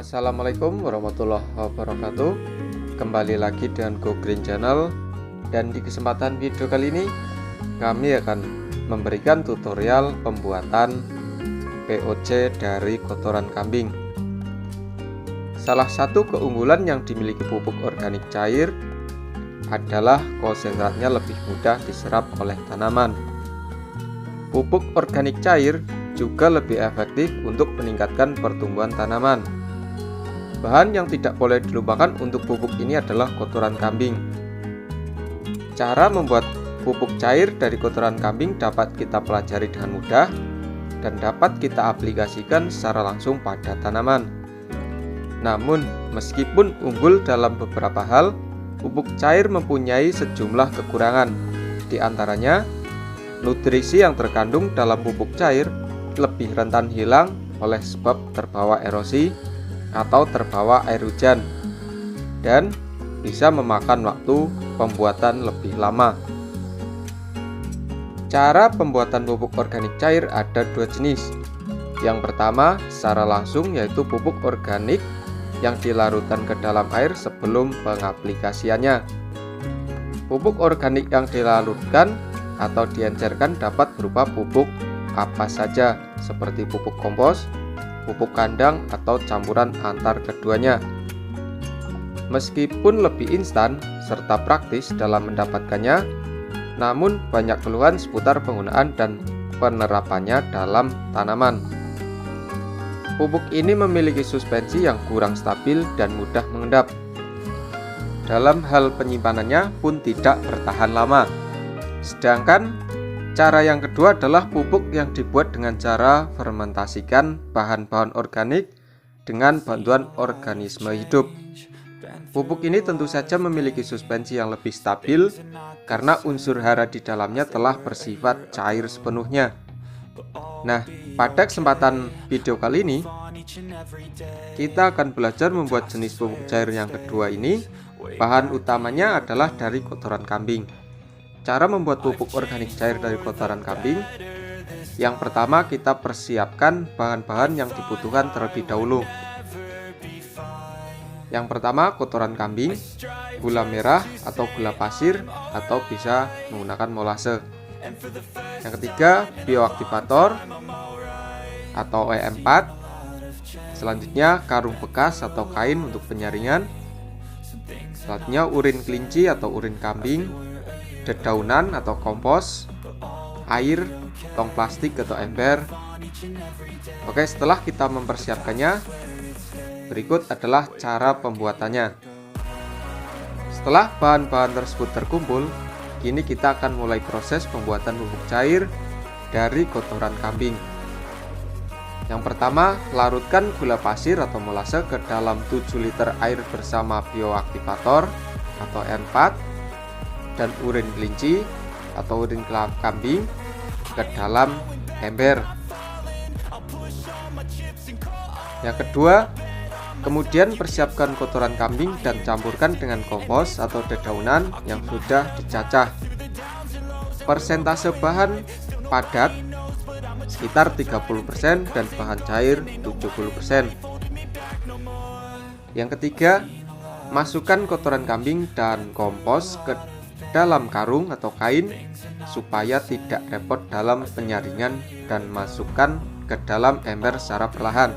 Assalamualaikum warahmatullahi wabarakatuh. Kembali lagi dengan Go Green Channel. Dan di kesempatan video kali ini kami akan memberikan tutorial pembuatan POC dari kotoran kambing. Salah satu keunggulan yang dimiliki pupuk organik cair adalah konsentratnya lebih mudah diserap oleh tanaman. Pupuk organik cair juga lebih efektif untuk meningkatkan pertumbuhan tanaman. Bahan yang tidak boleh dilupakan untuk pupuk ini adalah kotoran kambing. Cara membuat pupuk cair dari kotoran kambing dapat kita pelajari dengan mudah dan dapat kita aplikasikan secara langsung pada tanaman. Namun, meskipun unggul dalam beberapa hal, pupuk cair mempunyai sejumlah kekurangan. Di antaranya, nutrisi yang terkandung dalam pupuk cair lebih rentan hilang oleh sebab terbawa erosi atau terbawa air hujan, dan bisa memakan waktu pembuatan lebih lama. Cara pembuatan pupuk organik cair ada dua jenis. Yang pertama secara langsung, yaitu pupuk organik yang dilarutkan ke dalam air sebelum pengaplikasiannya. Pupuk organik yang dilarutkan atau diencerkan dapat berupa pupuk apa saja, seperti pupuk kompos, pupuk kandang, atau campuran antar keduanya. Meskipun lebih instan serta praktis dalam mendapatkannya, namun banyak keluhan seputar penggunaan dan penerapannya dalam tanaman. Pupuk ini memiliki suspensi yang kurang stabil dan mudah mengendap. Dalam hal penyimpanannya pun tidak bertahan lama. Sedangkan cara yang kedua adalah pupuk yang dibuat dengan cara fermentasikan bahan-bahan organik dengan bantuan organisme hidup. Pupuk ini tentu saja memiliki suspensi yang lebih stabil karena unsur hara di dalamnya telah bersifat cair sepenuhnya. Nah, pada kesempatan video kali ini kita akan belajar membuat jenis pupuk cair yang kedua ini. Bahan utamanya adalah dari kotoran kambing. Cara membuat pupuk organik cair dari kotoran kambing. Yang pertama, kita persiapkan bahan-bahan yang dibutuhkan terlebih dahulu. Yang pertama, kotoran kambing, gula merah atau gula pasir, atau bisa menggunakan molase. Yang ketiga, bioaktivator atau OE4. Selanjutnya, karung bekas atau kain untuk penyaringan. Selanjutnya, urin kelinci atau urin kambing, dedaunan atau kompos, air, tong plastik atau ember. Oke, setelah kita mempersiapkannya, berikut adalah cara pembuatannya. Setelah bahan-bahan tersebut terkumpul, kini kita akan mulai proses pembuatan pupuk cair dari kotoran kambing. Yang pertama, larutkan gula pasir atau molase ke dalam 7 liter air bersama bioaktivator atau N4 dan urin kelinci atau urin kambing ke dalam ember. Yang kedua, kemudian persiapkan kotoran kambing dan campurkan dengan kompos atau dedaunan yang sudah dicacah. Persentase bahan padat sekitar 30% dan bahan cair 70%. Yang ketiga, masukkan kotoran kambing dan kompos ke dalam karung atau kain supaya tidak repot dalam penyaringan, dan masukkan ke dalam ember secara perlahan.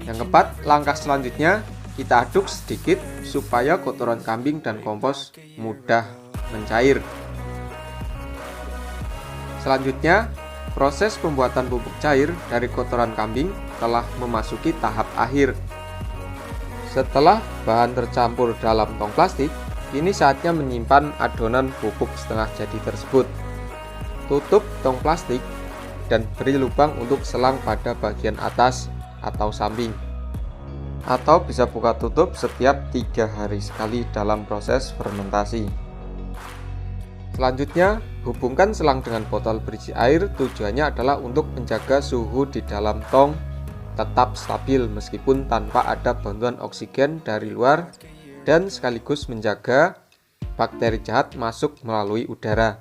Yang keempat, langkah selanjutnya kita aduk sedikit supaya kotoran kambing dan kompos mudah mencair. Selanjutnya, proses pembuatan pupuk cair dari kotoran kambing telah memasuki tahap akhir. Setelah bahan tercampur dalam tong plastik, kini saatnya menyimpan adonan pupuk setengah jadi tersebut. Tutup tong plastik dan beri lubang untuk selang pada bagian atas atau samping. Atau bisa buka tutup setiap 3 hari sekali dalam proses fermentasi. Selanjutnya, hubungkan selang dengan botol berisi air. Tujuannya adalah untuk menjaga suhu di dalam tong tetap stabil meskipun tanpa ada bantuan oksigen dari luar, dan sekaligus menjaga bakteri jahat masuk melalui udara.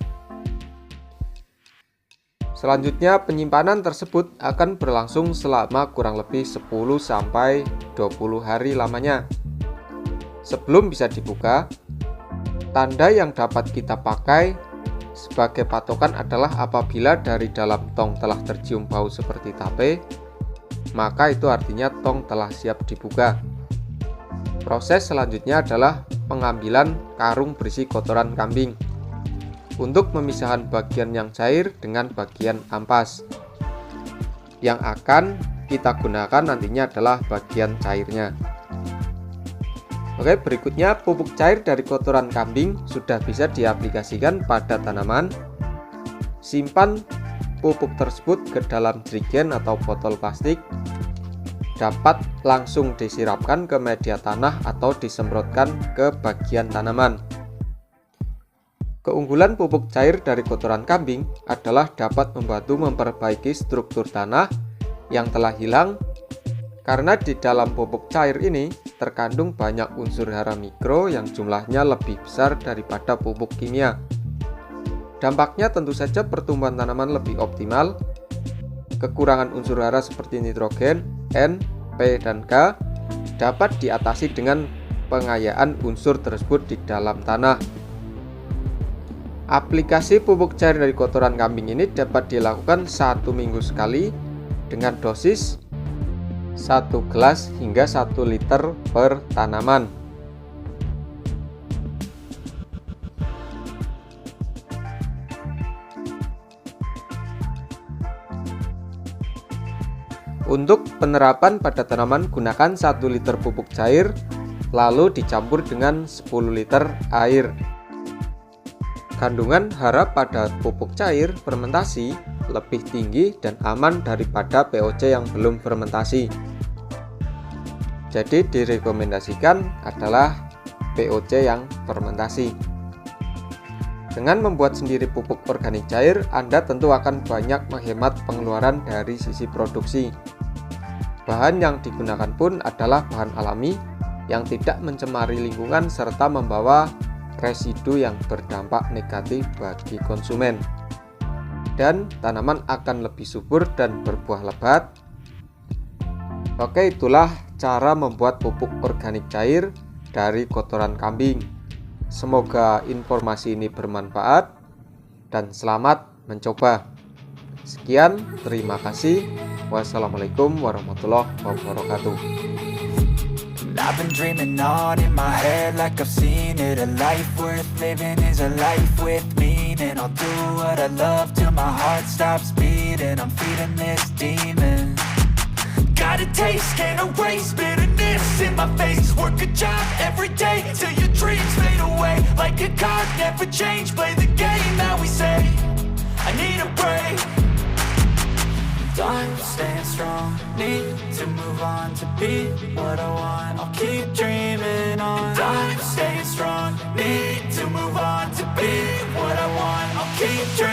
Selanjutnya, penyimpanan tersebut akan berlangsung selama kurang lebih 10-20 hari lamanya. Sebelum bisa dibuka, tanda yang dapat kita pakai sebagai patokan adalah apabila dari dalam tong telah tercium bau seperti tape, maka itu artinya tong telah siap dibuka. Proses selanjutnya adalah pengambilan karung berisi kotoran kambing untuk memisahkan bagian yang cair dengan bagian ampas. Yang akan kita gunakan nantinya adalah bagian cairnya. Oke, berikutnya pupuk cair dari kotoran kambing sudah bisa diaplikasikan pada tanaman. Simpan pupuk tersebut ke dalam jerigen atau botol plastik. Dapat langsung disirapkan ke media tanah atau disemprotkan ke bagian tanaman. Keunggulan pupuk cair dari kotoran kambing adalah dapat membantu memperbaiki struktur tanah yang telah hilang, karena di dalam pupuk cair ini terkandung banyak unsur hara mikro yang jumlahnya lebih besar daripada pupuk kimia. Dampaknya tentu saja pertumbuhan tanaman lebih optimal. Kekurangan unsur hara seperti nitrogen, N, P, dan K dapat diatasi dengan pengayaan unsur tersebut di dalam tanah. Aplikasi pupuk cair dari kotoran kambing ini dapat dilakukan 1 minggu sekali dengan dosis 1 gelas hingga 1 liter per tanaman. Untuk penerapan pada tanaman, gunakan 1 liter pupuk cair lalu dicampur dengan 10 liter air. Kandungan hara pada pupuk cair fermentasi lebih tinggi dan aman daripada POC yang belum fermentasi. Jadi direkomendasikan adalah POC yang fermentasi. Dengan membuat sendiri pupuk organik cair, Anda tentu akan banyak menghemat pengeluaran dari sisi produksi. Bahan yang digunakan pun adalah bahan alami yang tidak mencemari lingkungan serta membawa residu yang berdampak negatif bagi konsumen. Dan tanaman akan lebih subur dan berbuah lebat. Oke, itulah cara membuat pupuk organik cair dari kotoran kambing. Semoga informasi ini bermanfaat dan selamat mencoba. Sekian, terima kasih. Wassalamualaikum warahmatullahi wabarakatuh. I've been dreaming on in my head like I've seen it. A life worth living is a life with meaning. I'll do what I love till my heart stops beating. I'm feeding this demon. Got a taste, can't erase bitterness in my face. Work a job every day till your dreams fade away. Like a card, never change. Play the game that we say. I need a break. I'm staying strong, need to move on to be what I want. I'll keep dreaming on. I'm staying strong, need to move on to be what I want. I'll keep dreaming.